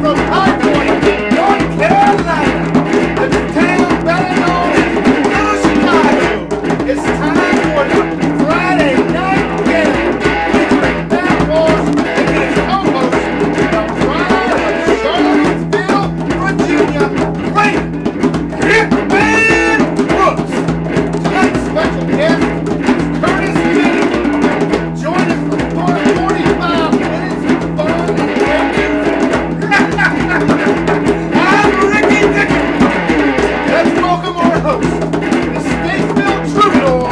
from High Point, North Carolina, the town better known as Little Chicago. It's time for the Friday night game featuring Matt Walsh and his co-host, the Pride of Charlottesville, Virginia, Raymond Hitman Brooks. Tonight's special guest is Curtis Kenny. Join us for 45 minutes of fun and games. I'm Ricky Dickens. Let's welcome our host, the Statesville Troubadour,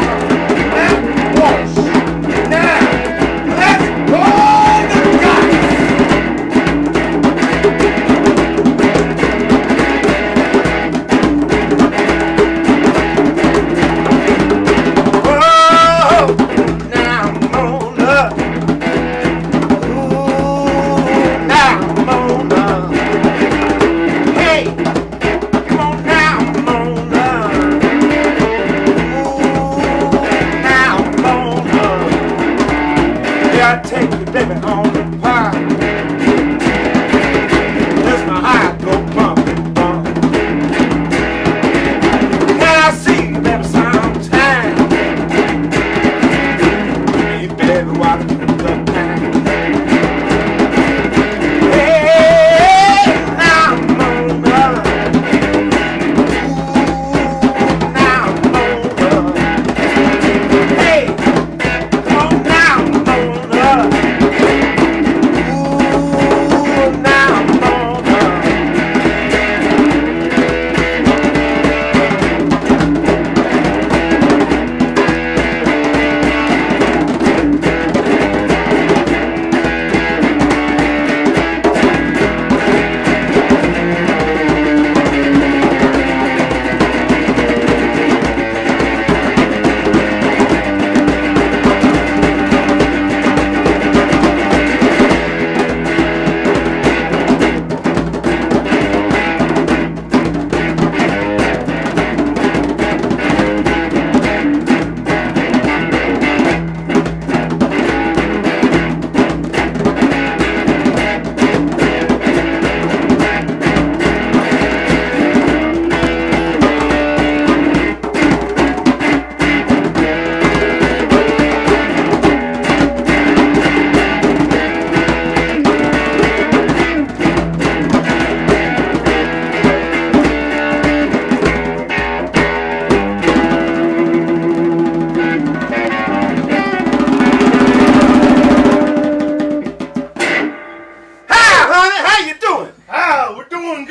Matt Walsh. Now, let's roll the dice! Whoa, now I'm on up. Ooh, now I'm on up. Hey, come on now, I'm on up. Ooh, now I'm on up. Yeah, I take you, baby, on the pie. That's my eye go bump and bump. Can I see you, baby, sometime? Hey, baby, why don't you look back? Hey, now I'm on up. Ooh, now I'm on up. Hey, come on now, I'm on up. Ooh, now I'm on up. Hi, honey, how you doing? We're doing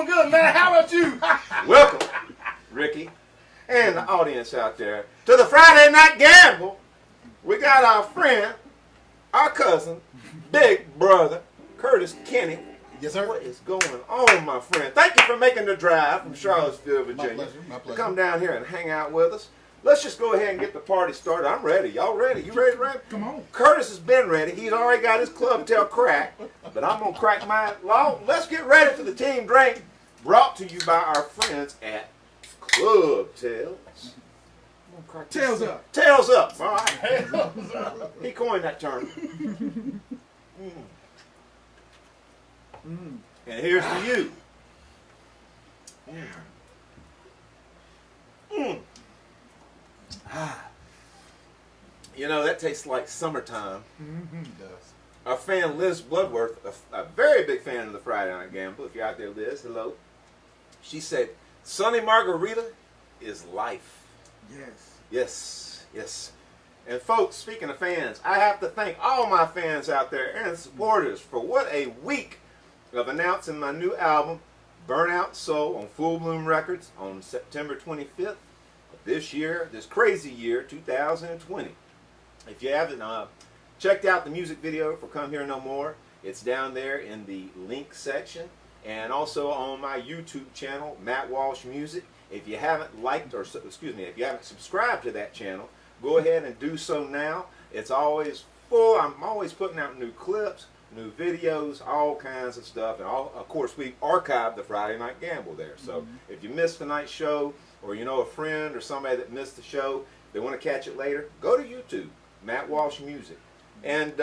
good, man. How about you? Welcome, Ricky, and the audience out there, to the Friday Night Gamble. We got our friend, our cousin, big brother, Curtis Kenny. Yes, sir. What is going on, my friend? Thank you for making the drive from Charlottesville, Virginia, My to pleasure. come down here and hang out with us. Let's just go ahead and get the party started. I'm ready. Y'all ready? You ready, Ray? Come on. Curtis has been ready. He's already got his club tail cracked, but I'm going to crack mine. Well, let's get ready for the team drink brought to you by our friends at Club Tails. Tails up. Tails up. All right. He coined that term. And here's to you. You know, that tastes like summertime. It does. Our fan Liz Bloodworth, a very big fan of the Friday Night Gamble. If you're out there, Liz, hello. She said, Sunny Margarita is life. Yes. Yes, yes. And folks, speaking of fans, I have to thank all my fans out there and supporters for what a week of announcing my new album, Burnout Soul, on Full Bloom Records on September 25th of this year, this crazy year, 2020. If you haven't checked out the music video for Come Here No More, it's down there in the link section, and also on my YouTube channel, Matt Walsh Music. If you haven't liked, or excuse me, if you haven't subscribed to that channel, go ahead and do so now. It's always full. I'm always putting out new clips, new videos, all kinds of stuff. And of course, we archived the Friday Night Gamble there. So if you missed tonight's show, or you know a friend or somebody that missed the show, they want to catch it later, go to YouTube, Matt Walsh Music. And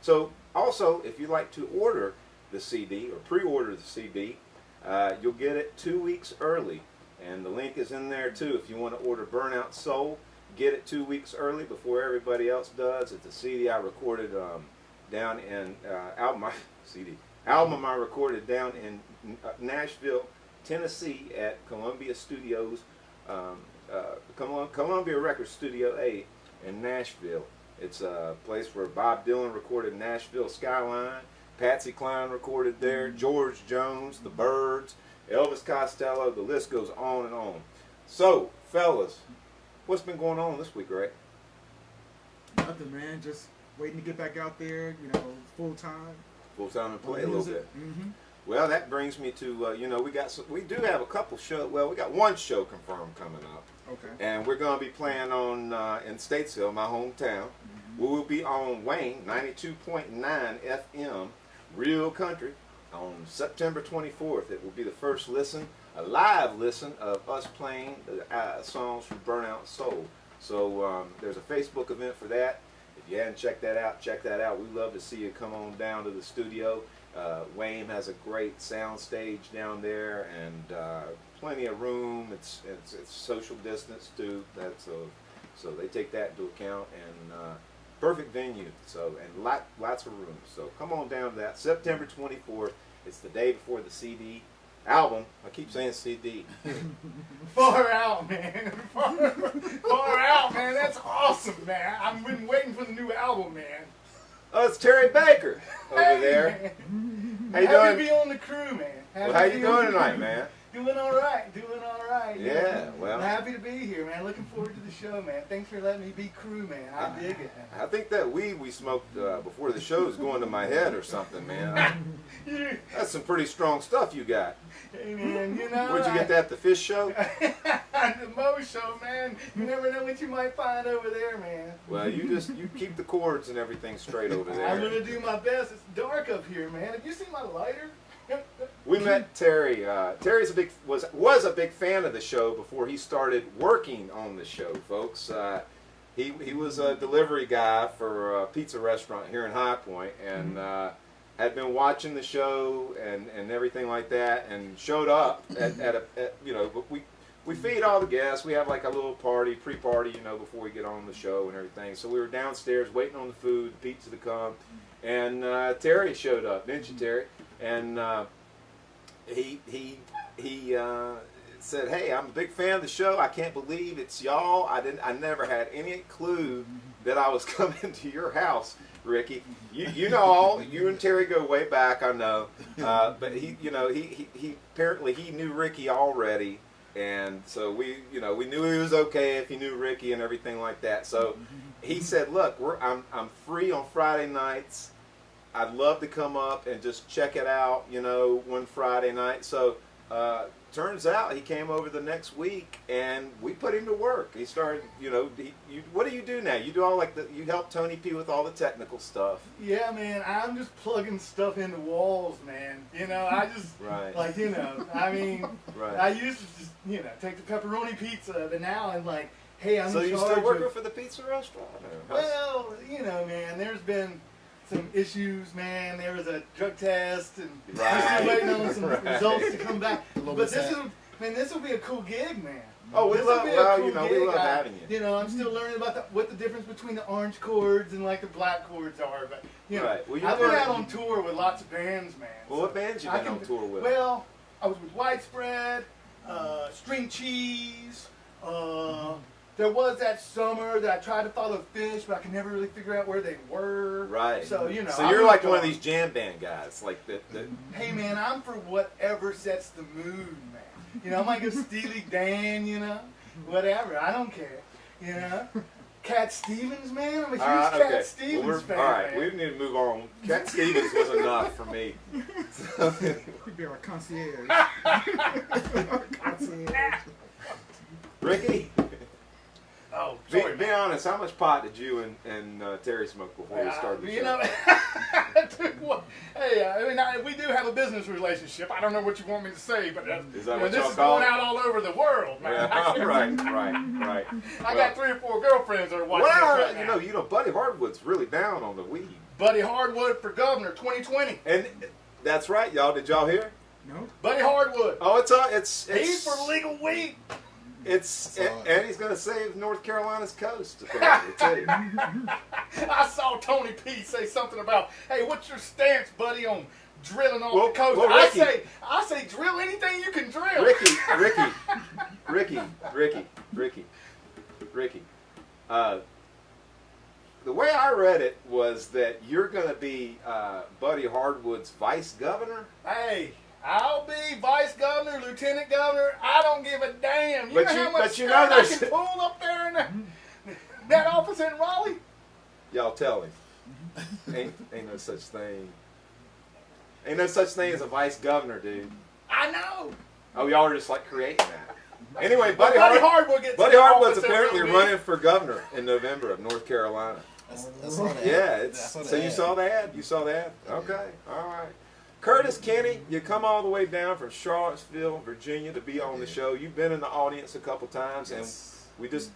so also, if you'd like to order the CD or pre-order the CD, you'll get it 2 weeks early. And the link is in there too. If you want to order Burnout Soul, get it 2 weeks early before everybody else does. It's a CD I recorded down in album I recorded down in Nashville, Tennessee at Columbia Studios, Columbia Records Studio A in Nashville. It's a place where Bob Dylan recorded Nashville Skyline, Patsy Cline recorded there, George Jones, the Byrds, Elvis Costello, the list goes on and on. So, fellas, what's been going on this week, Ray? Nothing, man. Just waiting to get back out there, full time. Full time and play a little bit. Mm-hmm. Well, that brings me to, we do have a couple shows. Well, we got one show confirmed coming up. Okay. And we're going to be playing on, in Statesville, my hometown. Mm-hmm. We will be on Wayne, 92.9 FM, Real Country, on September 24th. It will be the first listen, a live listen of us playing songs from Burnout Soul. So there's a Facebook event for that. If you hadn't checked that out, check that out. We'd love to see you come on down to the studio. Wayne has a great sound stage down there and plenty of room. It's social distance too. So they take that into account, and perfect venue. So and lots of room. So come on down to that September 24th. It's the day before the CD album. I keep saying CD. Far out, man. Far out, man. That's awesome, man. I've been waiting for the new album, man. Oh, it's Terry Baker over there. Man. How you Happy doing? to be on the crew, man. Well, how you doing tonight, man? Doing all right. Yeah, well. I'm happy to be here, man. Looking forward to the show, man. Thanks for letting me be crew, man. I dig it. I think that weed we smoked before the show is going to my head or something, man. That's some pretty strong stuff you got. Hey, man, Where'd you get that at the fish show? The Mo show, man. You never know what you might find over there, man. Well, you keep the cords and everything straight over there. I'm gonna do my best. It's dark up here, man. Have you seen my lighter? We met Terry. Terry's was a big fan of the show before he started working on the show, folks. He was a delivery guy for a pizza restaurant here in High Point, and had been watching the show and everything like that, and showed up we feed all the guests. We have like a little party, pre-party, before we get on the show and everything. So we were downstairs waiting on the food, the pizza to come, and Terry showed up, didn't you, Terry? And he said, "Hey, I'm a big fan of the show. I can't believe it's y'all. I never had any clue that I was coming to your house, Ricky. You and Terry go way back, I know. But he apparently he knew Ricky already, and so we knew he was okay if he knew Ricky and everything like that. So he said, "Look, I'm free on Friday nights. I'd love to come up and just check it out, one Friday night." So turns out he came over the next week, and we put him to work. He started, what do you do now? You do all you help Tony P with all the technical stuff. Yeah, man, I'm just plugging stuff into walls, man. I just, right. Right. I used to just, take the pepperoni pizza, but now I'm like, hey, I'm So in you charge still working of, for the pizza restaurant? well, man, there's been some issues, man. There was a drug test, and we're still waiting on some results to come back. But this will be a cool gig, man. Oh, we love having you. I'm still learning about what the difference between the orange chords and like the black chords are. But right. Well, I've been out on tour with lots of bands, man. Well, what bands you been on tour with? Well, I was with Widespread, String Cheese. There was that summer that I tried to follow Fish, but I could never really figure out where they were. Right. So So you're like one of these jam band guys, like that. Hey man, I'm for whatever sets the mood, man. I might go Steely Dan, whatever. I don't care. Cat Stevens, man. I'm a huge Cat Stevens fan. All right, man. we need to move on. Cat Stevens was enough for me. You'd be our concierge. Ricky. Oh, sorry, be honest. How much pot did you and Terry smoke before we started the show? Hey, we do have a business relationship. I don't know what you want me to say, but is that what this y'all is call going it? out all over the world, man. Yeah, right. I got 3 or 4 girlfriends that are watching this right now. Buddy Hardwood's really down on the weed. Buddy Hardwood for governor 2020. And That's right, y'all. Did y'all hear? No. Buddy Hardwood. Oh, it's He's for legal weed. It's and he's gonna save North Carolina's coast, apparently too. I saw Tony P say something about, hey, what's your stance, buddy, on drilling off the coast? Well, Ricky, I say drill anything you can drill. Ricky. The way I read it was that you're going to be Buddy Hardwood's vice governor. Hey, I'll be vice governor, lieutenant governor. I don't give a damn. You know how much but you stuff know I can pull up there in that office in Raleigh? Y'all tell him. Ain't no such thing. Ain't no such thing as a vice governor, dude. I know. Oh, y'all are just like creating that. Anyway, Buddy Hardwood's apparently running for governor in November of North Carolina. That's all that. Yeah, so you saw that? You saw that? Okay, all right. Curtis Kenny, you come all the way down from Charlottesville, Virginia to be on the show. You've been in the audience a couple times, and we just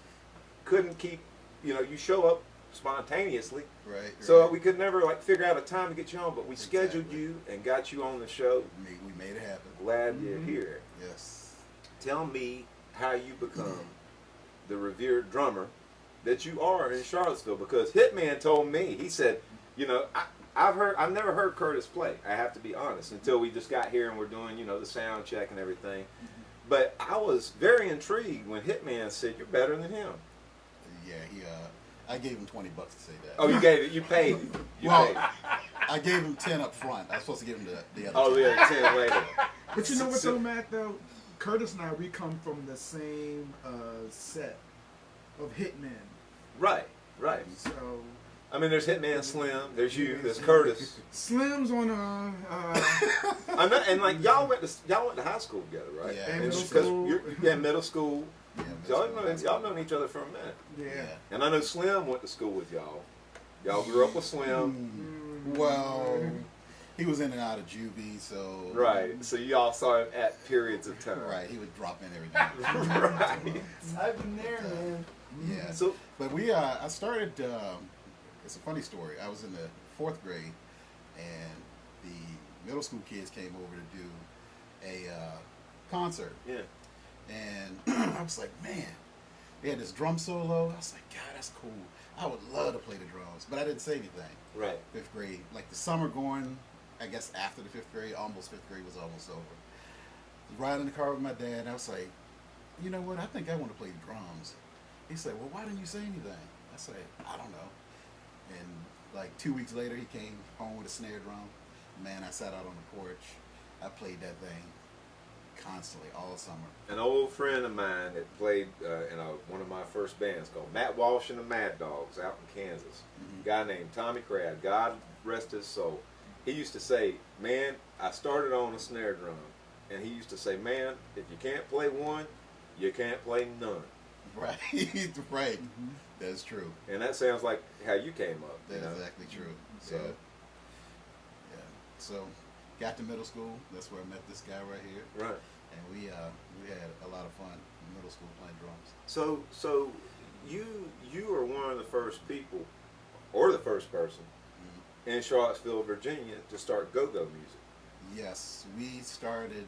couldn't keep, you show up spontaneously. Right. So we could never figure out a time to get you on, but we scheduled you and got you on the show. We made it happen. Glad you're here. Yes. Tell me how you become the revered drummer that you are in Charlottesville, because Hitman told me, he said, I've never heard Curtis play, I have to be honest, until we just got here and we're doing, the sound check and everything. But I was very intrigued when Hitman said, you're better than him. Yeah, I gave him $20 to say that. Oh, you paid him. I gave him 10 up front. I was supposed to give him the other 10. Oh, yeah, 10 later. But you know what though, Matt, though? Curtis and I, we come from the same set of hitmen. Right. So I mean, there's Hitman Slim, there's you, there's Curtis. Slim's on and like y'all went to high school together, right? Yeah, and middle Because school. you're middle school. Yeah, Y'all known each other for a minute. Yeah. And I know Slim went to school with y'all. Y'all grew up with Slim. Well, he was in and out of juvie, so... Right. So you all saw him at periods of time. Right, he would drop in every day. Right. I've been there, man. Yeah. So, But I started, it's a funny story. I was in the 4th grade, and the middle school kids came over to do a concert. yeah. And I was like, man, they had this drum solo. I was like, God, that's cool. I would love to play the drums, but I didn't say anything. Right. 5th grade, like the summer going, I guess after the 5th grade, almost 5th grade was almost over. I was riding in the car with my dad, and I was like, you know what, I think I want to play the drums. He said, well, why didn't you say anything? I said, I don't know. And like 2 weeks later, he came home with a snare drum. Man, I sat out on the porch. I played that thing constantly all summer. An old friend of mine that played in one of my first bands called Matt Walsh and the Mad Dogs out in Kansas. Mm-hmm. A guy named Tommy Crad, God rest his soul. He used to say, man, I started on a snare drum. And he used to say, man, if you can't play one, you can't play none. Right, right. Mm-hmm. That's true. And that sounds like how you came up. That's exactly true. So, yeah. So, got to middle school. That's where I met this guy right here. Right. And we had a lot of fun in middle school playing drums. So you are one of the first people, or the first person, in Charlottesville, Virginia, to start go-go music. Yes, we started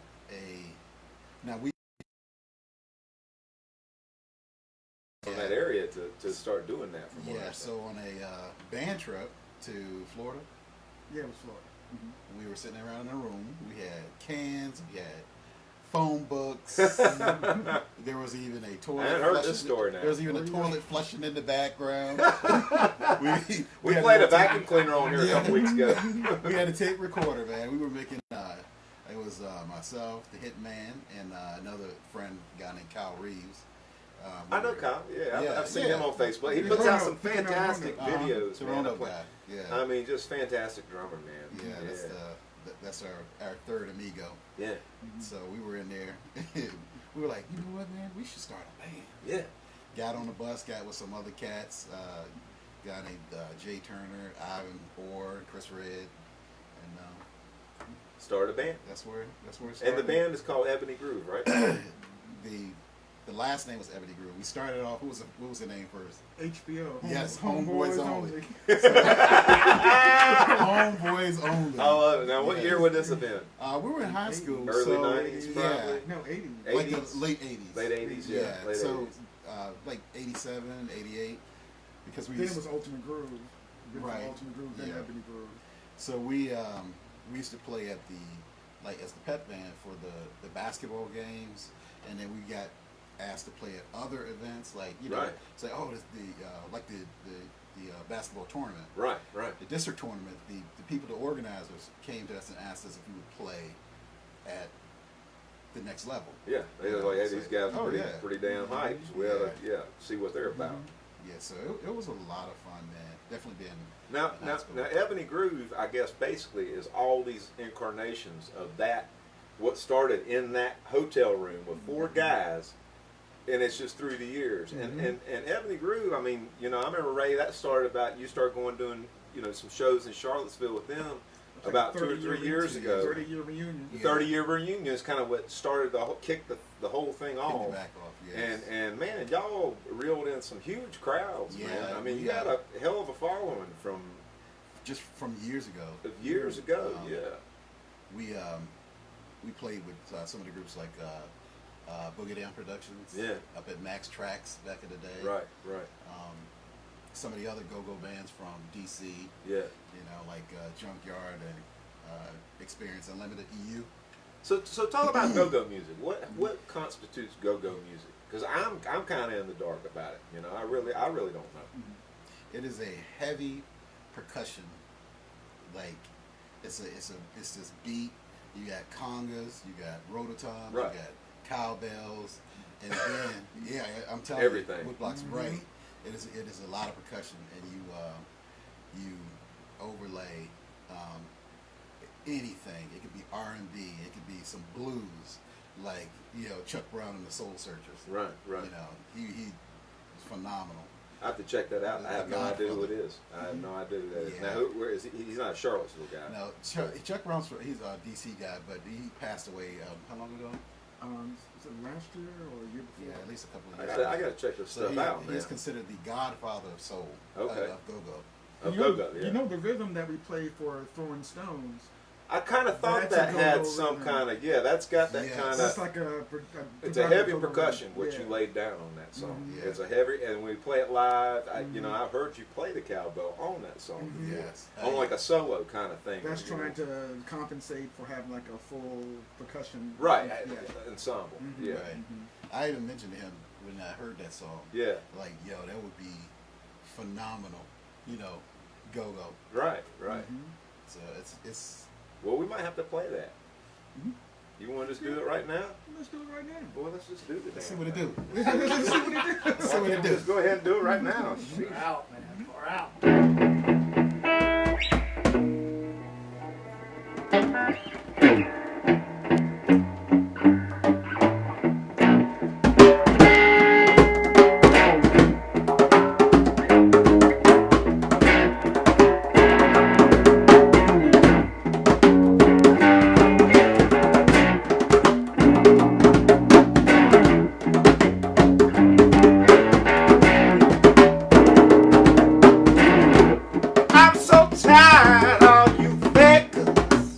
From that area to start doing that. From what I so on a band trip to Florida, Yeah, it was Florida. we were sitting around in a room. We had cans, we had phone books. There was even a toilet. I hadn't heard this story now. There was even a toilet flushing in the background. we played a vacuum cleaner on here a couple weeks ago. We had a tape recorder, man. We were making. It was myself, the Hitman, and another friend, a guy named Kyle Reeves. I know Kyle. Yeah, I've seen yeah. him on Facebook. He puts out some fantastic videos. Toronto Man. guy. Yeah. I mean, just fantastic drummer, man. Yeah, that's our third amigo. Yeah. So we were in there. We were like, you know what, man? We should start a band. Yeah. Got on the bus, got with some other cats. A guy named Jay Turner, Ivan Orr, Chris Red, and Start a band. that's where it started. And the band is called Ebony Groove, right? the the last name was Ebony Groove. We started off. What was the name first? HBO. Yes, Homeboys Only. Homeboys Only. I love it. Now, what Yes. year would this have been? We were in high school. Early so, 90s, yeah, probably? No, 80s. like 80s? the late 80s. Late 80s, yeah. Late so 80s. like 87, 88, because we Then it was Ultimate Groove. Right. Ultimate Groove, then Yeah. Ebony Groove. So we used to play at as the pep band for the basketball games, and then we got asked to play at other events, like Right. say, oh, this, the basketball tournament, Right, right. the district tournament. The people, the organizers, came to us and asked us if we would play at the next level. Yeah, they were like, hey, these guys are Oh, yeah. pretty damn hyped. We ought to, see what they're about. Yeah, so it was a lot of fun, man. Definitely been. Now, in now, high school. now, Ebony Groove, I guess, basically is all these incarnations of that. What started in that hotel room with four guys, and it's just through the years. And Ebony Groove, I mean, I remember Ray. That started about you started going doing some shows in Charlottesville with them about 2 or 3 years ago. 30-year reunion. The 30-year reunion is kind of what started kicked the whole thing Kicked off. it back off, yes. And man, y'all reeled in some huge crowds, Yeah, man. I mean, you we, got a hell of a following from just from years ago. years ago. Um, Yeah. We played with some of the groups like Boogie Down Productions. Yeah. Up at Max Tracks back in the day. Right. Right. Some of the other go-go bands from DC. Yeah. Like Junkyard and Experience Unlimited EU. So talk about go-go music. What constitutes go-go music? Because I'm kind of in the dark about it. I really don't know. It is a heavy percussion. Like it's this beat. You got congas, you got rototoms, Right. you got cowbells, and then I'm telling Everything. you, woodblocks, right? It is a lot of percussion, and you overlay anything. It could be R&B, it could be some blues, like Chuck Brown and the Soul Searchers. Right. Right. He's phenomenal. I have to check that out. I have no idea who it is. I have no idea who that is. Yeah. Now, where is he? He's not a Charlottesville guy. No, Chuck Brown's he's a DC guy, but he passed away how long ago? Was it last year or a year before? Yeah, at least a couple of I years. got to check this So stuff out, man. he's considered the godfather of soul. Okay. Of go-go. Of You know- go-go, yeah. You know the rhythm that we played for Throwing Stones? I kind of thought That's a that had go-go some rhythm. kind of that's got that Yes. kind That's of. like It's a heavy go-go percussion rhythm. what Yeah. you laid down on that song. Mhm. It's a heavy, and when we play it live, I've heard you play the cowbell on that song, Mhm. Yes. on like a solo kind of thing. That's you know. trying to compensate for having like a full percussion. Right, Yeah. ensemble. Mhm. Yeah, Right. I even mentioned to him when I heard that song, yeah, like, that would be phenomenal, go-go. right, right. Mhm. So it's Well, we might have to play that. Mhm. You want to just do it right now? Let's do it right now. Boy, let's just do the let's see damn what it thing. do. Let's see what it do. Let's see what it do. Just go ahead and do it right now. Far out, man. Far out. I'm so tired of you beggars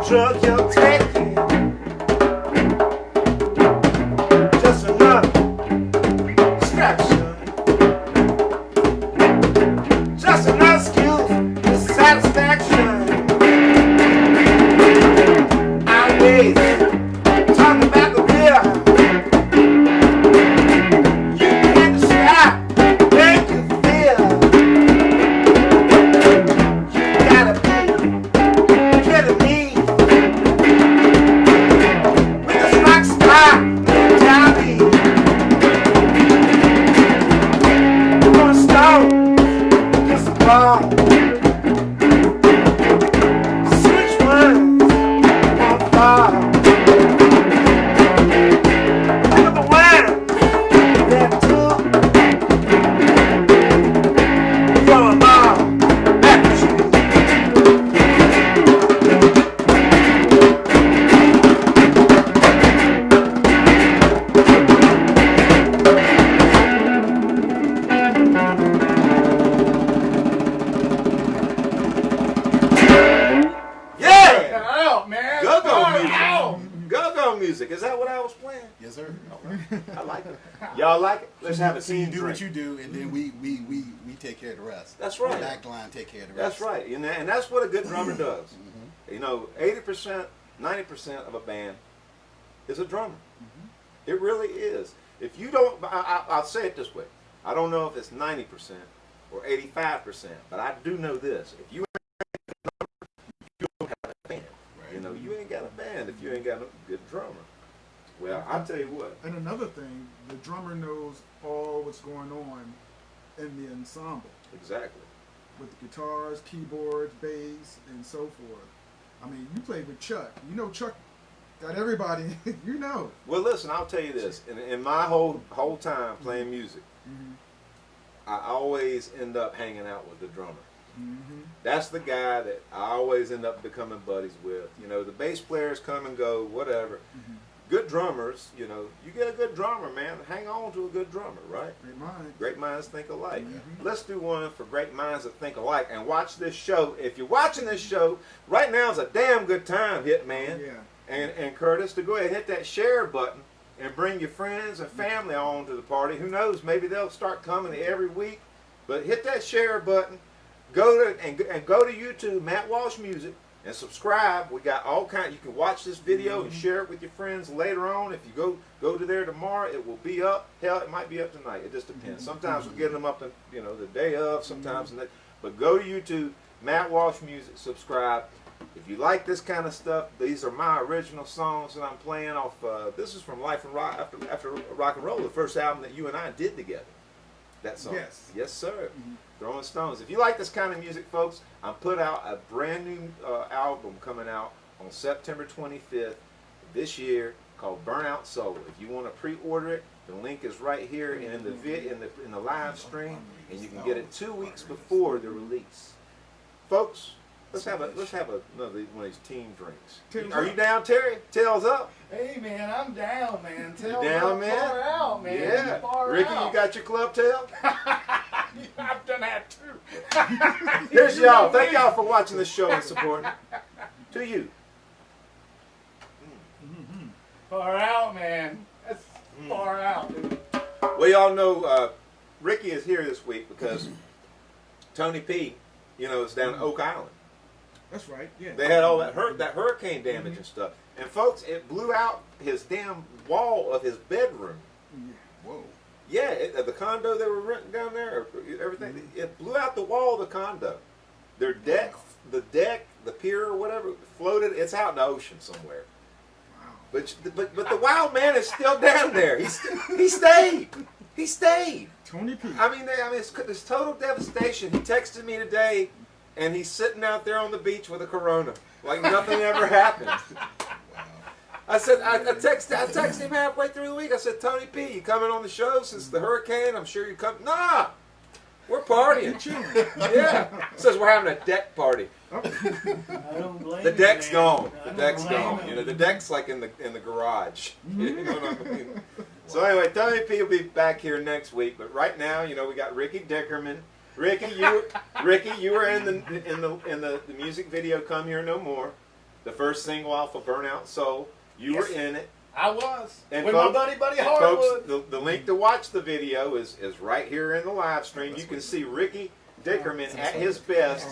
drug you're taking, just another distraction, just another excuse for satisfaction. I wait, talking about the beer. You can't describe, make you feel. You gotta be kidding me. Music. Is that what I was playing? Yes, sir. Right. I like it. Y'all like it? Let's have a So you team do drink. what you do, and then we take care of the rest. That's right. The back line take care of the That's rest. right. And that's what a good drummer does. You know, 80%, 90% of a band is a drummer. It really is. If you don't, I'll say it this way. I don't know if it's 90% or 85%, but I do know this. If you don't have a band, you know, you ain't got a band if you ain't got a good drummer. Well, I'll tell you what. And another thing, the drummer knows all what's going on in the ensemble. Exactly. With the guitars, keyboards, bass, and so forth. I mean, you played with Chuck. You know Chuck got everybody, you know. Well, listen, I'll tell you this. In my whole time playing music, I always end up hanging out with the drummer. That's the guy that I always end up becoming buddies with. You know, the bass players come and go, whatever. Good drummers, you know, you get a good drummer, man. Hang on to a good drummer, right? Great minds. Great minds think alike. Let's do one for great minds that think alike and watch this show. If you're watching this show, right now is a damn good time, Hitman and Curtis, to go ahead and hit that share button and bring your friends and family on to the party. Who knows, maybe they'll start coming every week. But hit that share button. Go to YouTube, Matt Walsh Music, and subscribe. We got all kinds. You can watch this video and share it with your friends later on. If you go to there tomorrow, it will be up. Hell, it might be up tonight. It just depends. Sometimes we're getting them up, the day of. Sometimes, but go to YouTube, Matt Walsh Music. Subscribe. If you like this kind of stuff, these are my original songs that I'm playing off. This is from Life and Rock after Rock and Roll, the first album that you and I did together. That song. Yes, sir. Throwing Stones. If you like this kind of music, folks, I'm put out a brand new album coming out on September 25th this year called Burnout Soul. If you want to pre-order it, the link is right here and in the live stream, and you can get it 2 weeks before the release. Folks, let's have another one of these team drinks. Are you down, Terry? Tails up. Hey man, I'm down, man. You down, man? Far out, man. Yeah. Far Ricky, out. you got your club tail? I've done that too. Here's y'all. Thank y'all for watching the show and supporting. To you. Far out, man. That's far out. Well, y'all know Ricky is here this week because Tony P, is down at Oak Island. That's right. Yeah. They had all that hurricane damage and stuff. And folks, it blew out his damn wall of his bedroom. Whoa. Yeah, the condo they were renting down there, everything. It blew out the wall of the condo. Their deck, the pier or whatever, floated. It's out in the ocean somewhere. Wow. But the wild man is still down there. He stayed. He stayed. Tony P. I mean, it's total devastation. He texted me today, and he's sitting out there on the beach with a Corona, like nothing ever happened. I said, I texted him halfway through the week. I said, Tony P, you coming on the show since the hurricane? I'm sure you come. Nah, we're partying. Yeah. Says we're having a deck party. I don't blame The deck's you, gone. man. The I deck's don't blame gone. him. The deck's like in the garage. You know what I mean? So anyway, Tony P will be back here next week. But right now, we got Ricky Dickerman. Ricky, you were in the music video "Come Here No More," the first single off of Burnout Soul. You were in it. I was. And with folks, my buddy Folks, Hardwood. the link to watch the video is right here in the live stream. You can see Ricky Dickerman at his best.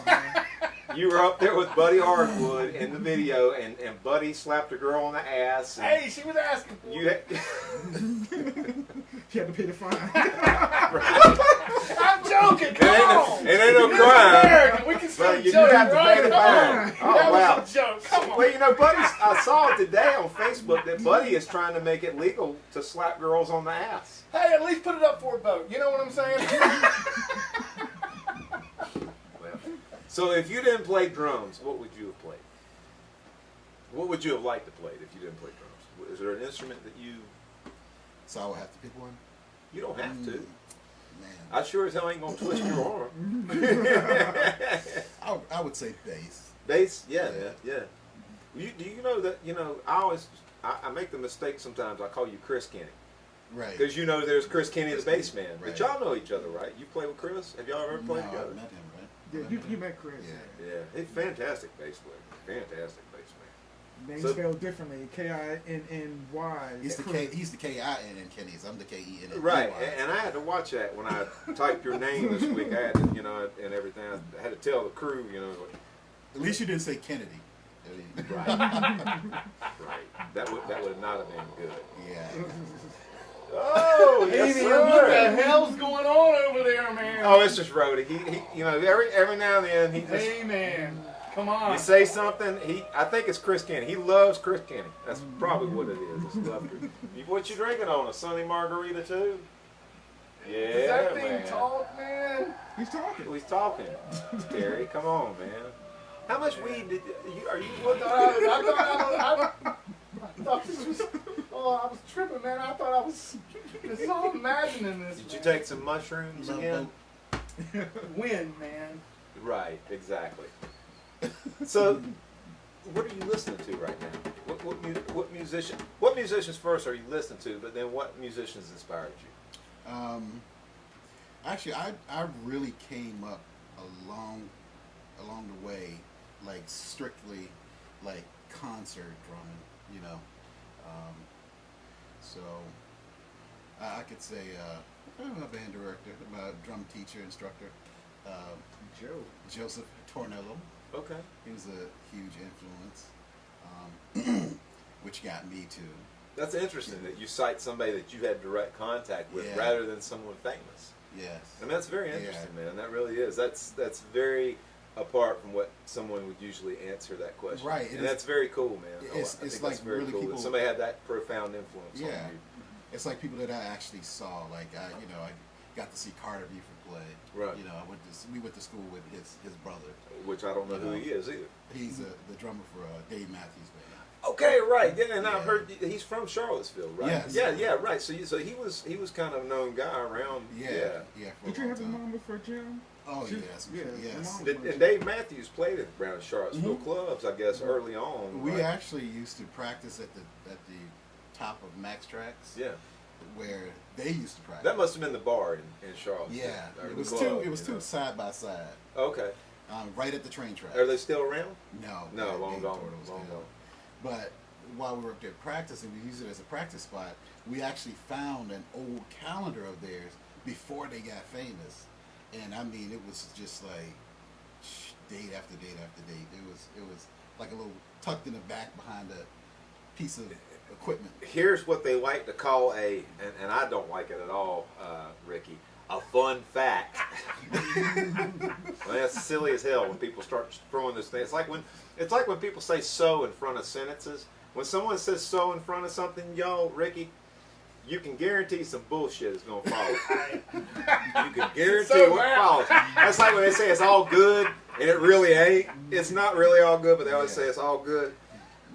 You were up there with Buddy Hardwood in the video, and Buddy slapped a girl on the ass. And Hey, she was asking for you it. He had to pay the fine. I'm joking. Come on. It ain't no This is crime. American. We can still Well, you do joke, have to right? pay the Come fine. on. Oh, That wow. was a joke. Come on. Well, Buddy, I saw it today on Facebook that Buddy is trying to make it legal to slap girls on the ass. Hey, at least put it up for a vote. You know what I'm saying? So if you didn't play drums, what would you have played? What would you have liked to play if you didn't play drums? Is there an instrument that you So I would have to pick one? don't have to? Man. I sure as hell ain't gonna twist your arm. I would say bass. Bass, yeah. Do you know that I make the mistake sometimes. I call you Chris Kenny Right. because there's Chris Kenny, the bass man. Right. But y'all know each other, right? You play with Chris? Have y'all ever No, played I together? met him, right? Yeah, you met Chris. Yeah. Yeah, he's a fantastic bass player. Fantastic bass man. Name's So- spelled differently. K-I-N-N-Y. He's the K-I-N in Kenny's. I'm the K-E-N-N-E-Y. Right, and I had to watch that when I typed your name this week. I had to, and everything. I had to tell the crew, At least you didn't say Kennedy. I mean, right, right. That would not have been good. yeah. Oh, yes, Hey, man, what the sir. hell's going on over there, man? Oh, it's just Rhodey. He every now and then he just Hey, man. Come on. you say something. I think it's Chris Kenny. He loves Chris Kenny. That's probably what it is. It's love. What you drinking on? A Sunny Margarita too? Yeah, Does that thing man. talk, man? He's talking. He's talking. Terry, come on, man. How much weed did you? Are you? I thought this was. Oh, I was tripping, man. I thought I was. This is all imagining this. Did you man. take some mushrooms again? When, man? Right, exactly. So, what are you listening to right now? What musicians first are you listening to? But then, what musicians inspired you? Actually, I really came up along the way, like strictly like concert drumming, so I could say I'm a band director, I'm a drum teacher, instructor, Joseph Tornello. Okay. He was a huge influence, which got me to. That's interesting that you cite somebody that you had direct contact with Yeah. rather than someone famous. Yes. I mean, that's very interesting, man. That really is. That's very apart from what someone would usually answer that question. Right, And that's very cool, man. It's I think like that's very really cool that people- somebody had that profound influence Yeah. on you. It's like people that I actually saw. Like I got to see Carter Buford play. Right. We went to school with his brother. Which I don't know who he is either. He's the drummer for Dave Matthews Band. Okay, right. Yeah, and I've Yeah. heard he's from Charlottesville, right? Yes. Yeah, right. So he was kind of a known guy around. Yeah. Yeah. For Did a you long have a time. mama for Jim? Oh She- yes. yeah, Yes. mom- And Dave Matthews played at around Charlottesville Mhm. clubs, I guess, early on. We right? actually used to practice at the top of Max Tracks. Yeah. where they used to practice. That must have been the bar in Charlotte. Yeah, Or it the was club, two. It was you two know. side by side, Okay. right at the train track. Are they still around? No, No, they- long they gone. tore those Long down. gone. But while we were up there practicing, we used it as a practice spot. We actually found an old calendar of theirs before they got famous, and I mean, it was just like date after date after date. It was like a little tucked in the back behind a piece of equipment. Here's what they like to call and I don't like it at all, Ricky, a fun fact. Well, that's silly as hell when people start throwing this thing. It's like when people say "so" in front of sentences. When someone says "so" in front of something, yo, Ricky, you can guarantee some bullshit is gonna follow. You can guarantee So what bad. follows. That's like when they say it's all good and it really ain't. It's not really all good, but they always say it's all good.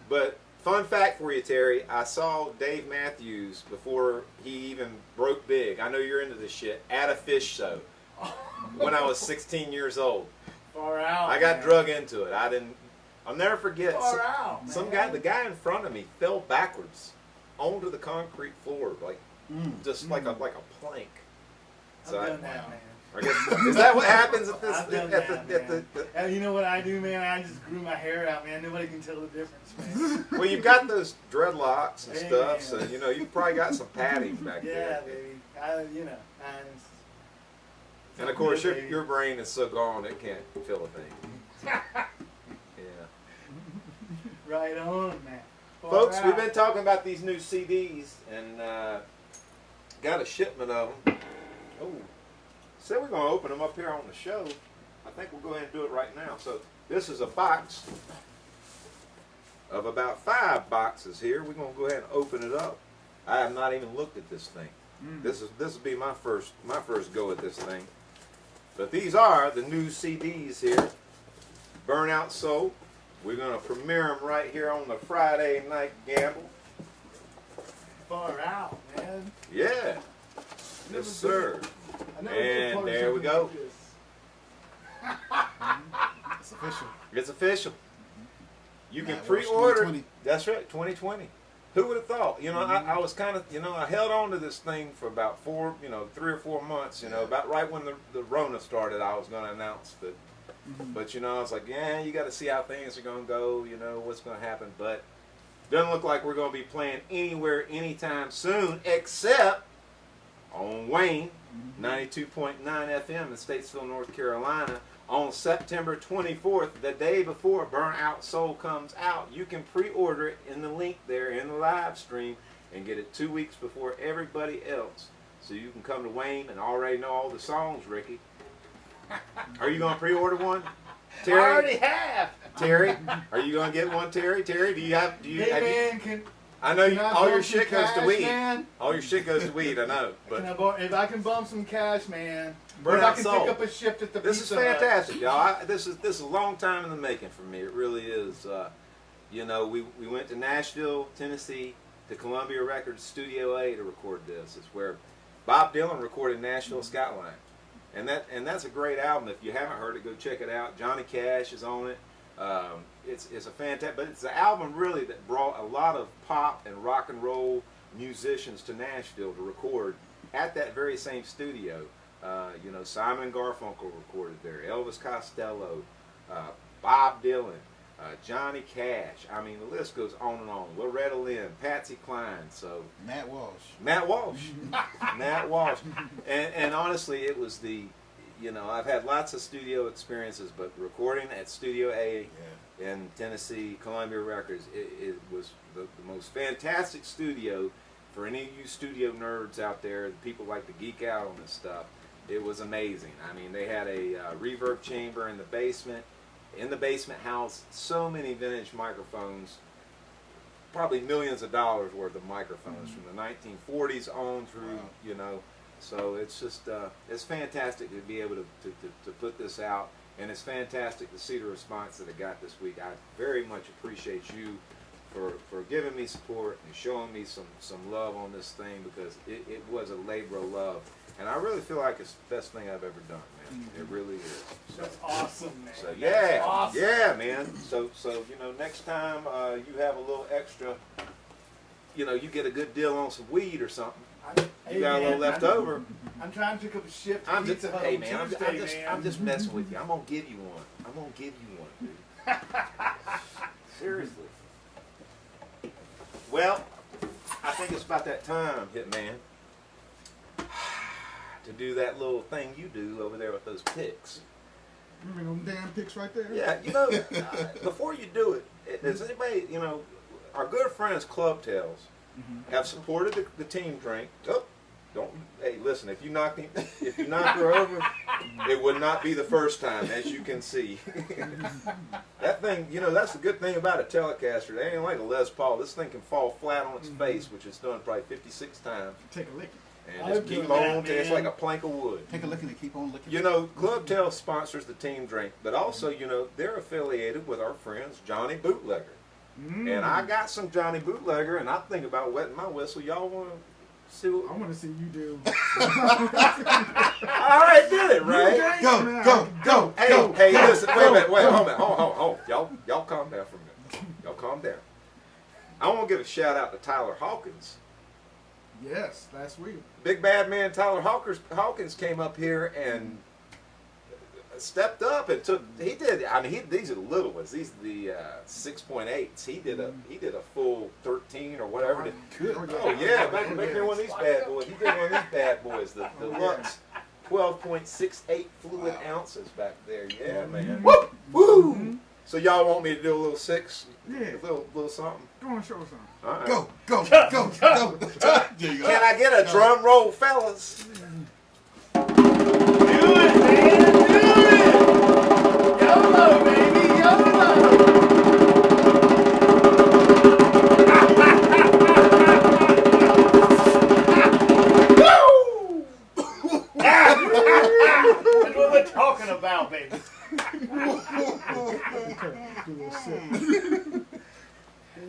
But fun fact for you, Terry, I saw Dave Matthews before he even broke big. I know you're into this shit. At a fish show when I was 16 years old. Far out. I got man. drug into it. I'll never forget. Far out. Some man. guy, the guy in front of me, fell backwards onto the concrete floor, like just like a plank. I've done that, man. I guess is that what happens at this? I've done at that, the, man. And you know what I do, man? I just grew my hair out, man. Nobody can tell the difference, man. well, you've got those dreadlocks and Hey, stuff, man. so you know you've probably got some padding back Yeah, there. baby. And of course, baby. your brain is so gone it can't feel a thing. Yeah. Right on, man. Far Folks, out. we've been talking about these new CDs and got a shipment of them. Oh, said we're going to open them up here on the show. I think we'll go ahead and do it right now. So this is a box of about 5 boxes here. We're going to go ahead and open it up. I have not even looked at this thing. This will be my first go at this thing. But these are the new CDs here. Burnout Soul. We're going to premiere them right here on the Friday Night Gamble. Far out, man. Yeah. Yes, sir. I never been And part of there we something go. like this. It's official. It's official. You can Walsh pre-order. 2020. That's right, 2020. Who would have thought? You know, I was kind of, I held on to this thing for about 3 or 4 months. About right when the Rona started, I was going to announce that. But I was like, yeah, you got to see how things are going to go. What's going to happen. But doesn't look like we're going to be playing anywhere anytime soon, except on Wayne, 92.9 FM in Statesville, North Carolina, on September 24th, the day before Burnout Soul comes out. You can pre-order it in the link there in the live stream and get it 2 weeks before everybody else. So you can come to Wayne and already know all the songs, Ricky. Are you going to pre-order one? Terry? I already have. Terry, are you going to get one, Terry? Terry, Hey, have you? man, can I know I all your bump some shit goes to cash, weed. man? All your shit goes to weed, I know. Can I But if I can bump some cash, man, or Burn if I Out can Soul. pick up a shift at the this is Pizza Hut. fantastic, y'all. This is a long time in the making for me. It really is. We went to Nashville, Tennessee, to Columbia Records Studio A to record this. It's where Bob Dylan recorded Nashville Skyline, and that's a great album. If you haven't heard it, go check it out. Johnny Cash is on it. It's a fantastic, but it's an album really that brought a lot of pop and rock and roll musicians to Nashville to record at that very same studio. Simon and Garfunkel recorded there, Elvis Costello, Bob Dylan, Johnny Cash. I mean, the list goes on and on. Loretta Lynn, Patsy Cline. So Matt Walsh. Matt Walsh, Matt Walsh, and honestly, it was I've had lots of studio experiences, but recording at Studio A in Tennessee, Columbia Records, it was the most fantastic studio for any of you studio nerds out there. People like to geek out on this stuff. It was amazing. I mean, they had a reverb chamber in the basement house, so many vintage microphones, probably millions of dollars worth of microphones from the 1940s on through, So it's just, it's fantastic to be able to put this out, and it's fantastic to see the response that it got this week. I very much appreciate you for giving me support and showing me some love on this thing, because it was a labor of love. And I really feel like it's the best thing I've ever done, man. It really is. So, That's awesome, man. so That's yeah, awesome. yeah, man. So next time you have a little extra, you get a good deal on some weed or something. You got a little left over. I'm trying to pick up a shift. I'm just, Pizza Hut hey on man, Tuesday, I'm just messing with you. I'm gonna give you one. I'm gonna give you one, dude. Seriously. Well, I think it's about that time, Hitman, to do that little thing you do over there with those picks. Remember them damn picks right there? Yeah, before you do it, does anybody, our good friends Club Tails have supported the team drink. Oh, don't. Hey, listen. If you knocked her over, it would not be the first time, as you can see. That thing, that's the good thing about a Telecaster. They ain't like a Les Paul. This thing can fall flat on its face, which it's done probably 56 times, Take a lick. and just keep on till it's like a plank of wood. Take a lick and keep on licking. Club Tails sponsors the team drink, but also, they're affiliated with our friends Johnny Bootlegger. And I got some Johnny Bootlegger, and I'm thinking about wetting my whistle. Y'all want to see what? I want to see you do. All right, did it, right? Go. Hey, listen, wait a minute, hold on. Y'all calm down for a minute. Y'all calm down. I want to give a shout out to Tyler Hawkins. Yes, last week. Big bad man Tyler Hawkins came up here and stepped up and these are the little ones. These are the 6.8s. He did a full 13 or whatever. Oh yeah, make me one of these bad boys. He did one of these bad boys. The Lux 12.68 fluid ounces back there. Yeah, man. Woo! So y'all want me to do a little six? Yeah. A little something. Go on, show us something. All right. Go. There you go. Can I get a drum roll, fellas? Do it, man! Do it! YOLO, baby! YOLO! That's what we're talking about, baby.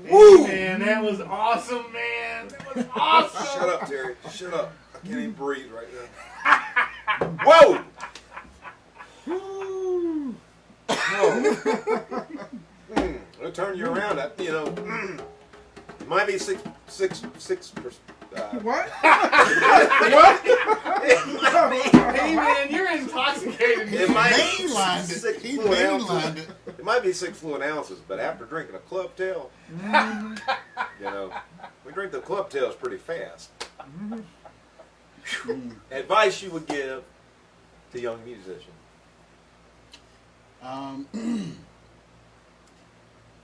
Woo! Man, that was awesome, man. That was awesome. Shut up, Terry. Shut up. I can't even breathe right now. Whoa! It'll turn you around. It might be six. What? What? Hey, man, you're intoxicated. It might be Mainlined it. 6 He fluid mainlined ounces. it. It might be 6 fluid ounces, but after drinking a Club Tail, we drink the Club Tails pretty fast. Advice you would give to young musicians?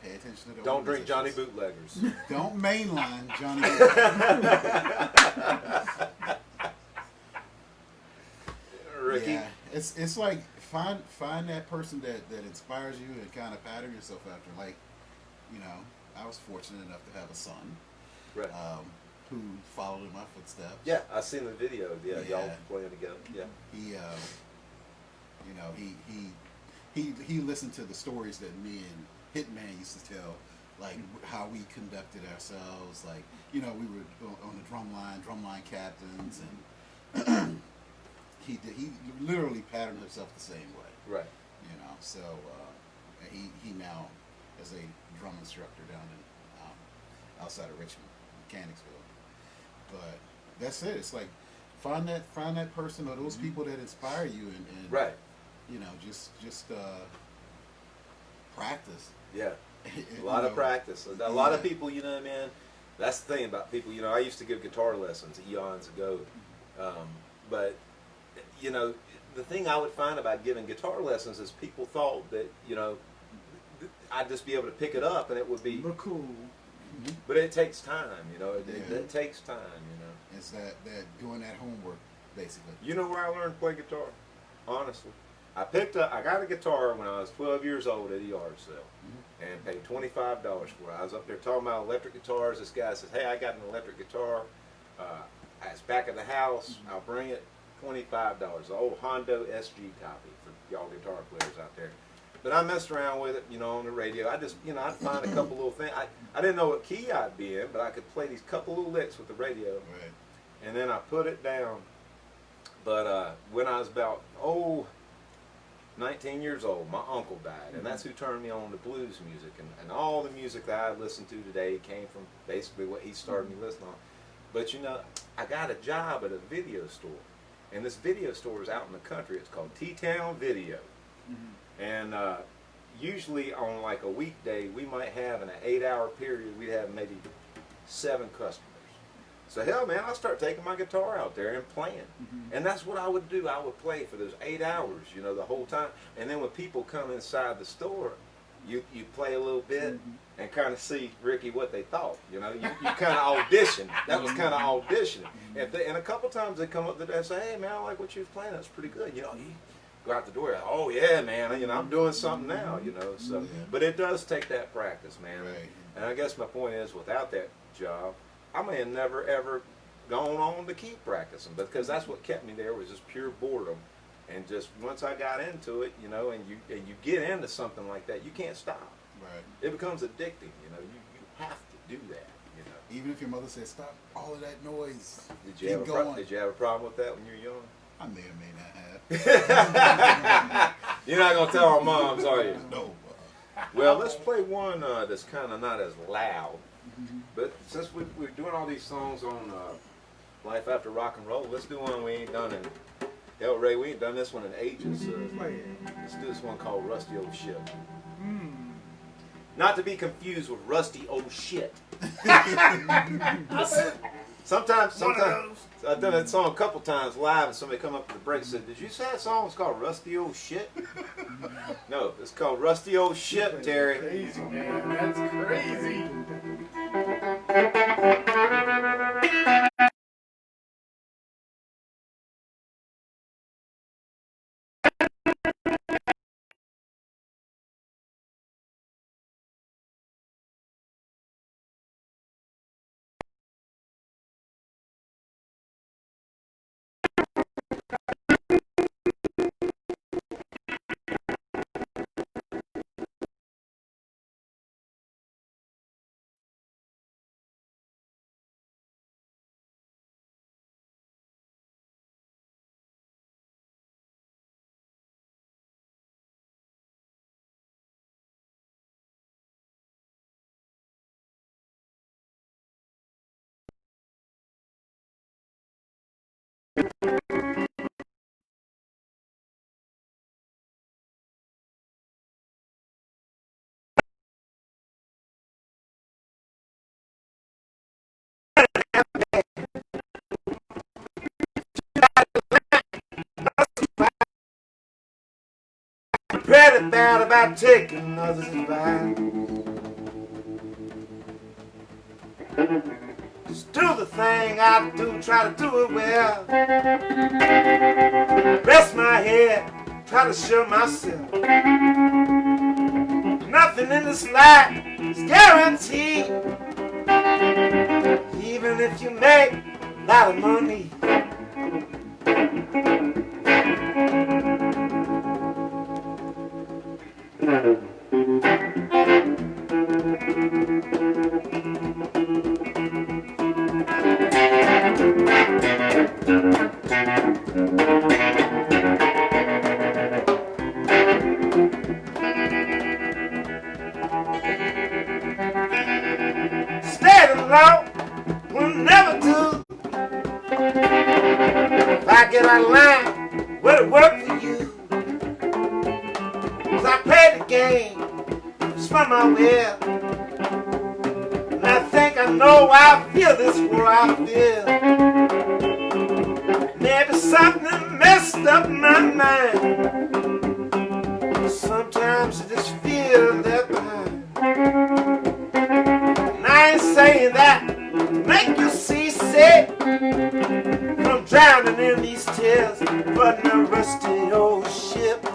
Pay attention to the Don't drink Johnny musicians. Bootleggers. Don't mainline Johnny. Ricky? Yeah, it's like find that person that inspires you and kind of pattern yourself after. Like, I was fortunate enough to have a son, Right. who followed in my footsteps. Yeah, I seen the video. Yeah, Yeah. y'all playing together. Yeah. He listened to the stories that me and Hitman used to tell, like how we conducted ourselves. Like, we were on the drumline captains, and he literally patterned himself the same way. Right. So he now is a drum instructor down in outside of Richmond, Mechanicsville. But that's it. It's like find that person or those people that inspire you, and Right. Just practice. Yeah. A lot of practice. A lot of people, man, that's the thing about people. I used to give guitar lessons eons ago. But, the thing I would find about giving guitar lessons is people thought that, I'd just be able to pick it up and it would be... Look cool. But it takes time, it takes time, It's that doing that homework, basically. You know where I learned to play guitar? Honestly. I got a guitar when I was 12 years old at a yard sale and paid $25 for it. I was up there talking about electric guitars. This guy says, hey, I got an electric guitar. It's back at the house. I'll bring it. $25. The old Hondo SG copy for y'all guitar players out there. But I messed around with it, on the radio. I just, I'd find a couple little things. I didn't know what key I'd be in, but I could play these couple little licks with the radio. Right. And then I put it down. But when I was about, 19 years old, my uncle died, and that's who turned me on to blues music. And all the music that I listen to today came from basically what he started me listening on. But, I got a job at a video store. And this video store is out in the country. It's called T-Town Video. Mm-hmm. And usually on like a weekday, we might have in an 8-hour period, we'd have maybe 7 customers. So hell, man, I start taking my guitar out there and playing. Mm-hmm. And that's what I would do. I would play for those 8 hours, you know, the whole time. And then when people come inside the store, you play a little bit and kind of see, Ricky, what they thought. You know, you kind of audition. That was kind of auditioning. And a couple times they come up to me and say, hey, man, I like what you was playing. That's pretty good. You know, you go out the door, oh, yeah, man, you know, I'm doing something now, you know. So, but it does take that practice, man. Right. And I guess my point is, without that job, I may have never, ever gone on to keep practicing, because that's what kept me there, was just pure boredom. And just once I got into it, you know, and you get into something like that, you can't stop. Right. It becomes addicting, you know. You have to do that, you know. Even if your mother says, stop all of that noise. Did you have a problem with that when you were young? I may or may not have. You're not going to tell our moms, are you? No. Well, let's play one that's kind of not as loud. But since we're doing all these songs on Life After Rock and Roll, let's do one we ain't done in. Hell, Ray, we ain't done this one in ages. Let's do this one called Rusty Old Ship. Not to be confused with Rusty Old Shit. Sometimes I've done that song a couple times live, and somebody come up to the break and said, did you say that song was called Rusty Old Shit? No, it's called Rusty Old Ship, Terry. Crazy, man. That's crazy. Pretty bad about taking others' advice. Just do the thing I do, try to do it well. Rest my head, try to show myself. Nothing in this life is guaranteed. Even if you make a lot of money. Stay alone will never do. If I get out of line, will it work for you? 'Cause I played the game, spun my wheel, and I think I know why I feel this way I feel. Maybe something messed up my mind. Sometimes I just feel left behind. And I ain't saying that to make you seasick from drowning in these tears, but in a rusty old ship.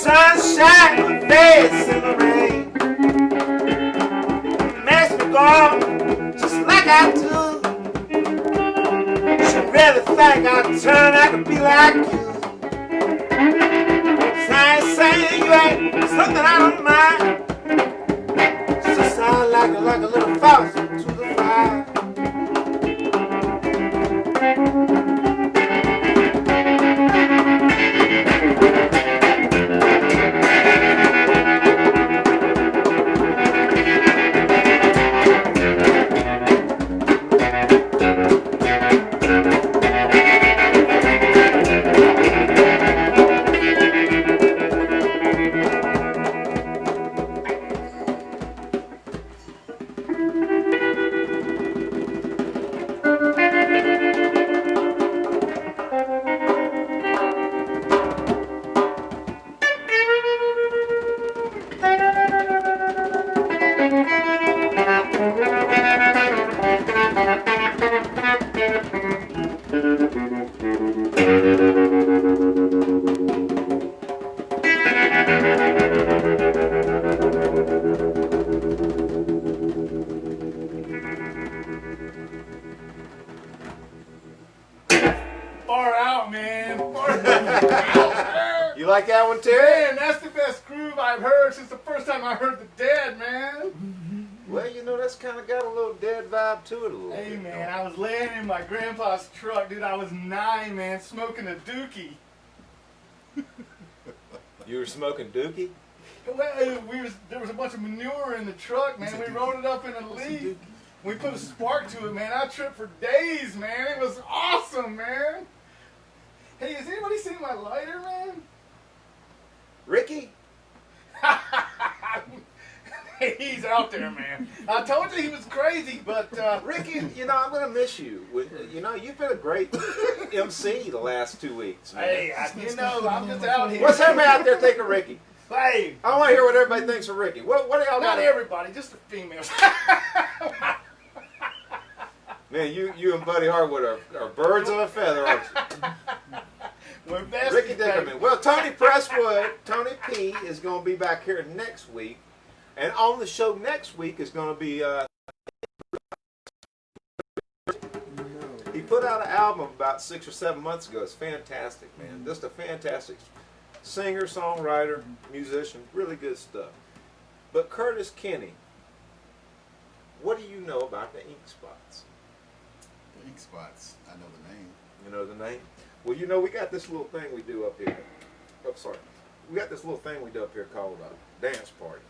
sunshine fades in the rain. Makes me go just like I do. Should really think I'd turn out to be like you. I ain't saying you ain't something I don't mind. Just sound like a little false to the fire. Far out, man. You like that one, Terry? Man, that's the best groove I've heard since the first time I heard the Dead, man. Well, you know, that's kind of got a little Dead vibe to it a little bit. Hey, man, I was laying in my grandpa's truck, dude. I was 9, man, smoking a dookie. You were smoking dookie? Well, there was a bunch of manure in the truck, man. We rolled it up in a leaf. We put a spark to it, man. I tripped for days, man. It was awesome, man. Hey, has anybody seen my lighter, man? Ricky? He's out there, man. I told you he was crazy, but Ricky, you know, I'm going to miss you. You know, you've been a great MC the last 2 weeks, man. hey, you know, I'm just out here. What's everybody out there think of Ricky? Hey, I want to hear what everybody thinks of Ricky. What do y'all not got? everybody, just the females. Man, you and Buddy Harwood are birds of a feather, aren't you? We're besties, Ricky baby. Dickerman. Well, Tony Presswood, Tony P, is going to be back here next week. And on the show next week is going to be... he put out an album about 6 or 7 months ago. It's fantastic, man. Just a fantastic singer, songwriter, musician. Really good stuff. But Curtis Kinney, what do you know about the Ink Spots? The Ink Spots. I know the name. You know the name? Well, you know, we got this little thing we do up here. Oh, sorry. We got this little thing we do up here called Dance Party.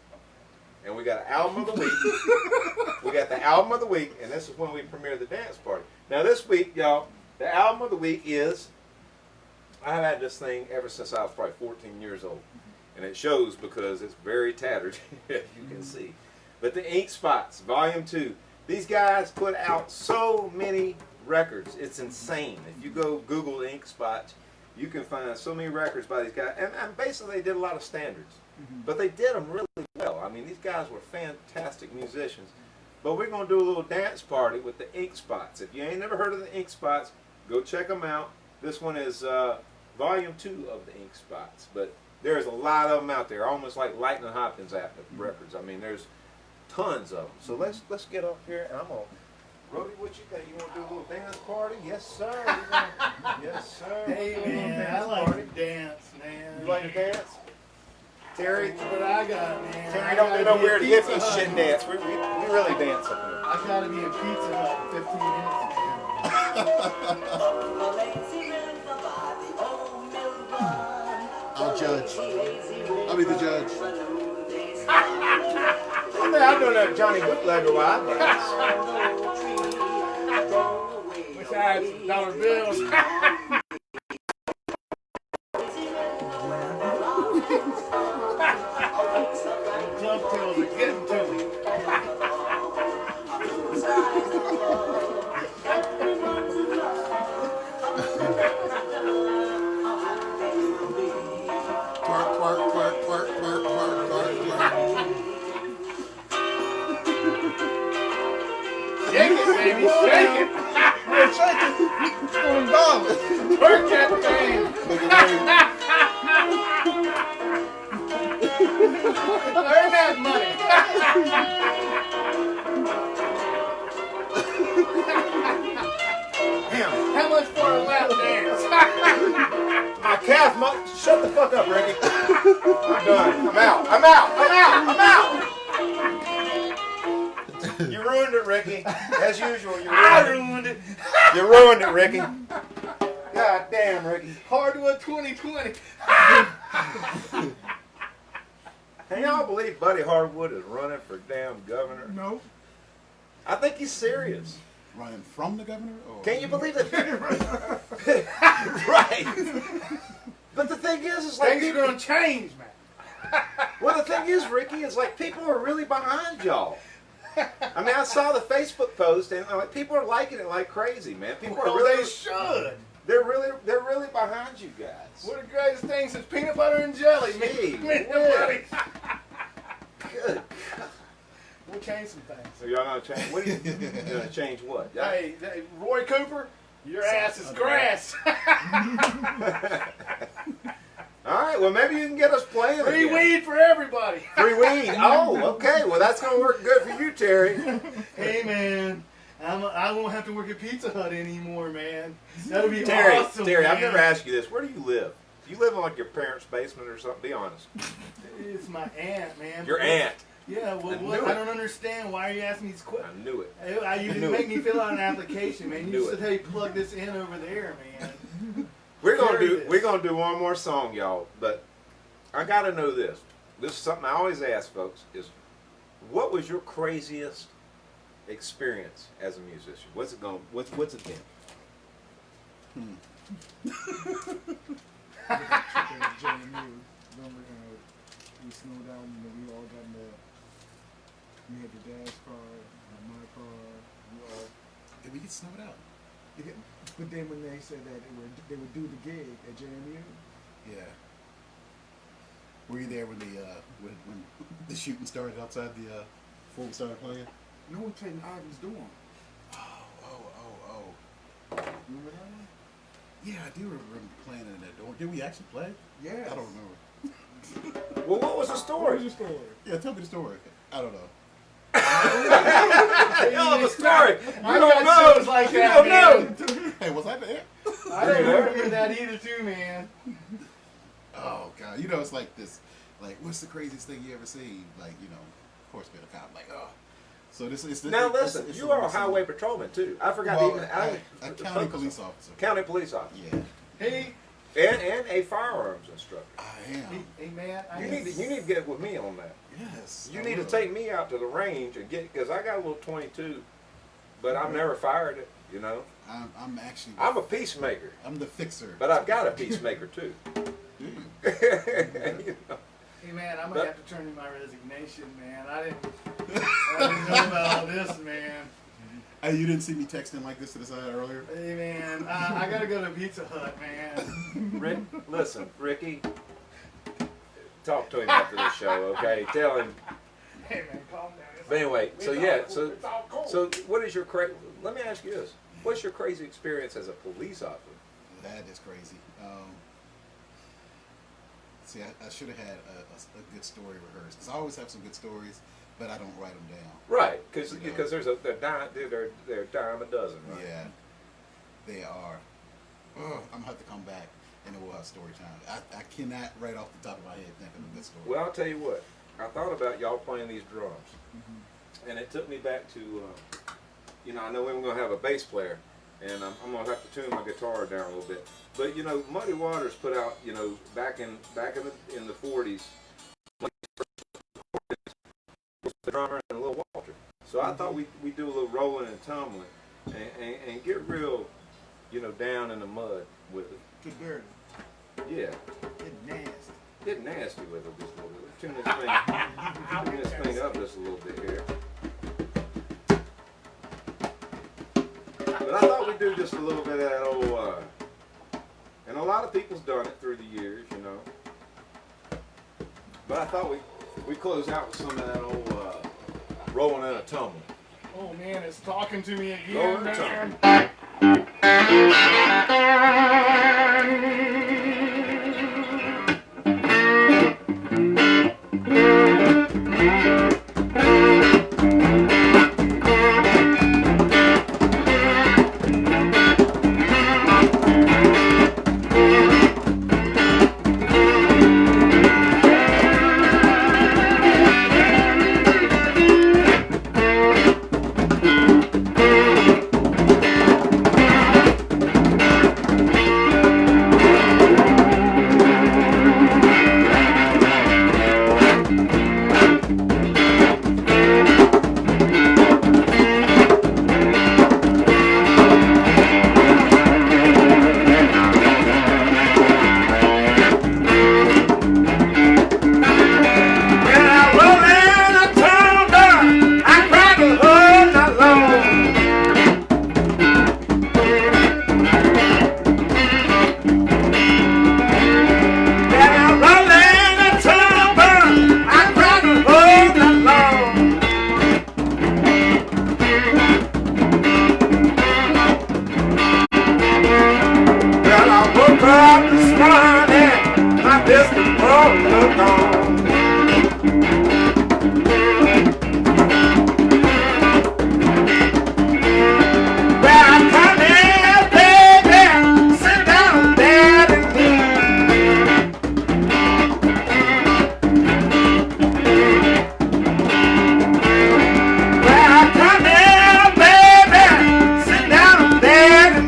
And we got an album of the week. We got the album of the week, and this is when we premiere the dance party. Now, this week, y'all, the album of the week is... I've had this thing ever since I was probably 14 years old. And it shows because it's very tattered, as you can see. But the Ink Spots, Volume 2. These guys put out so many records. It's insane. If you go Google Ink Spots, you can find so many records by these guys. And basically, they did a lot of standards. But they did them really well. I mean, these guys were fantastic musicians. But we're going to do a little dance party with the Ink Spots. If you ain't never heard of the Ink Spots, go check them out. This one is Volume 2 of the Ink Spots. But there's a lot of them out there, almost like Lightning Hopkins records. I mean, there's tons of them. So let's get up here, and I'm going to... Rody, what you think? You want to do a little dance party? Yes, sir. Yes, sir. Hey, man, I like to dance, man. You like to dance? Terry? That's what I got, man. Terry don't know where to get this shit dance. We really dance up here. I gotta be a Pizza Hut in 15 minutes, man. I'll judge. I'll be the judge. I mean, I know that Johnny Bootlegger while I dance. Wish I had some dollar bills. Jump tails are getting to me. Twerk, twerk, twerk, twerk, twerk, twerk, twerk, twerk. Shake it, baby, shake it. Shake it. It's going down. Earn that money. Damn. How much for a lap dance? My calf shut the fuck up, Ricky. I'm done. I'm out. I'm out. I'm out. I'm out. You ruined it, Ricky. As usual, I ruined it. You ruined it, Ricky. God damn, Ricky. Hardwood 2020. Can y'all believe Buddy Hardwood is running for damn governor? No. I think he's serious. Running from the governor? Or? Can you believe it? Right. But the thing is like Things are going to change, man. well, the thing is, Ricky, is like people are really behind y'all. I mean, I saw the Facebook post, and like people are liking it like crazy, man. People are really, they should. they're really behind you guys. What the greatest thing since peanut butter and jelly, Gee man. whiz. Good. We'll change some things. So y'all gonna change? What are you gonna change? What? Hey, Roy Cooper, your ass is grass. All right. Well, maybe you can get us playing. Free again. weed for everybody. Free weed. Oh, okay. Well, that's gonna work good for you, Terry. Hey, man. I won't have to work at Pizza Hut anymore, man. That'll be Terry, awesome, Terry, man. I've never asked you this. Where do you live? Do you live in like your parents' basement or something? Be honest. It's my aunt, man. Your aunt. Yeah, well, I knew what? it. I don't understand. Why are you asking me these I questions? knew it. You knew didn't make it. me fill out an application, man. Knew You it. said, hey, plug this in over there, man. We're gonna Carry do this. we're gonna do one more song, y'all. But I gotta know this. This is something I always ask folks: is what was your craziest experience as a musician? What's it been? JMU. Remember, we snowed out and we all got in the. We had the dad's car, my car. We all. Did we get snowed out? Yeah, but then when they said that they would do the gig at JMU, Yeah. Were you there when when the shooting started outside the before we started playing? no one played in Ivan's dorm. Oh. Remember that one? Yeah, I do remember playing in that door. Did we actually play? Yes. I don't remember. Well, what was the What story? was your story? Yeah, tell me the story. I don't know. Tell them the story. I You don't got know. shows like You that, don't know. man. Hey, was I there? I don't remember that either, too, man. Oh God, you know it's like this. Like, what's the craziest thing you ever seen? Like, you know, of course, being a cop. Like, oh. So this is Now listen, you are a highway patrolman too. I forgot to even. a county police officer. County police officer. Yeah, Hey, And a firearms instructor. I am. hey, man. You need to get with me on that. Yes. You I need to will. take me out to the range and get, because I got a little 22, but I've never fired it. You know, I'm actually. I'm a peacemaker, I'm the fixer. but I've got a peacemaker too. Do you? You know? Hey, man, I'm But- going to have to turn in my resignation, man. I didn't know about all this, man. Hey, you didn't see me texting like this to the side earlier? Hey, man, I got to go to Pizza Hut, man. Rick, listen, Ricky, talk to him after this show, okay? Tell him. Hey, man, calm down. But anyway, so It's yeah, all cool. so It's all cool. so what is your let me ask you this: what's your crazy experience as a police officer? That is crazy. See, I should have had a good story rehearsed because I always have some good stories, but I don't write them down. Right, because You know. there's they're a dime a dozen, right? Yeah, they are. Oh, I'm gonna have to come back and then we'll have story time. I cannot right off the top of my head think of a good story. Well, I'll tell you what. I thought about y'all playing these drums, and it took me back to, you know, I know we were going to have a bass player, and I'm going to have to tune my guitar down a little bit. But you know, Muddy Waters put out, you know, back in the 40s, the drummer and Little Walter. So I thought we'd do a little rolling and tumbling, and get real, you know, down in the mud with it. Get dirty. Yeah. Get nasty. Get nasty with it just a little bit. Tune this thing up just a little bit here. But I thought we'd do just a little bit of that old, and a lot of people's done it through the years, you know. But I thought we'd close out with some of that old, rolling and a tumbling. Oh, man, it's talking to me again, Rolling and man. tumbling. up this morning, my biscuit broke the gone. Well, come here, baby, sit down there and well, come here, baby, sit down there and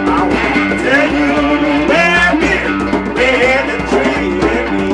I want to tell you where the treated me.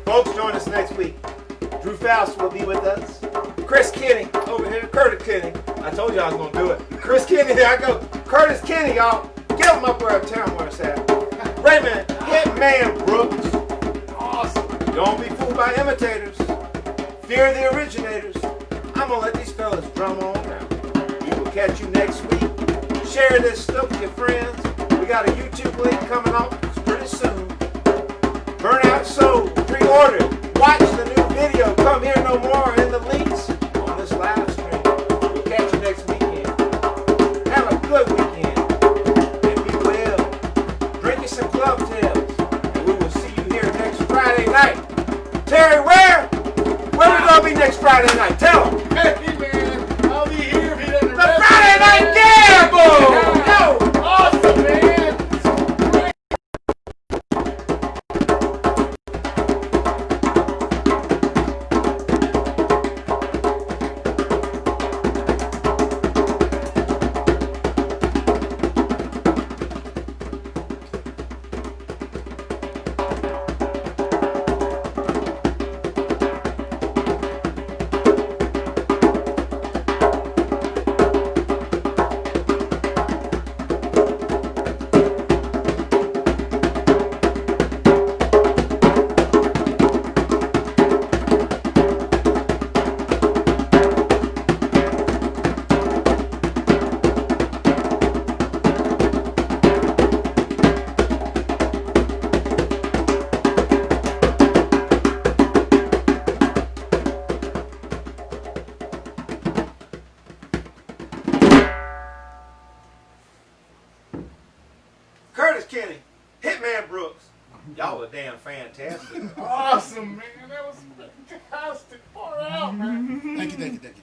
Folks, join us next week. Drew Faust will be with us. Chris Kenny over here. Curtis Kenny. I told you I was going to do it. Chris Kenny, there I go. Curtis Kenny, y'all. Get him up where town where it's at. Raymond Hitman Brooks. Awesome. Don't be fooled by imitators. Fear the originators. I'm going to let these fellas drum on now. We will catch you next week. Share this stuff with your friends. We got a YouTube link coming up pretty soon. Burnout Soul, pre-order. Watch the new video, Come Here No More, in the links on this live stream. We'll catch you next weekend. Kenny, Hitman Brooks. Y'all are damn fantastic. Awesome, man. That was fantastic. Far out, man. Thank you, thank you, thank you.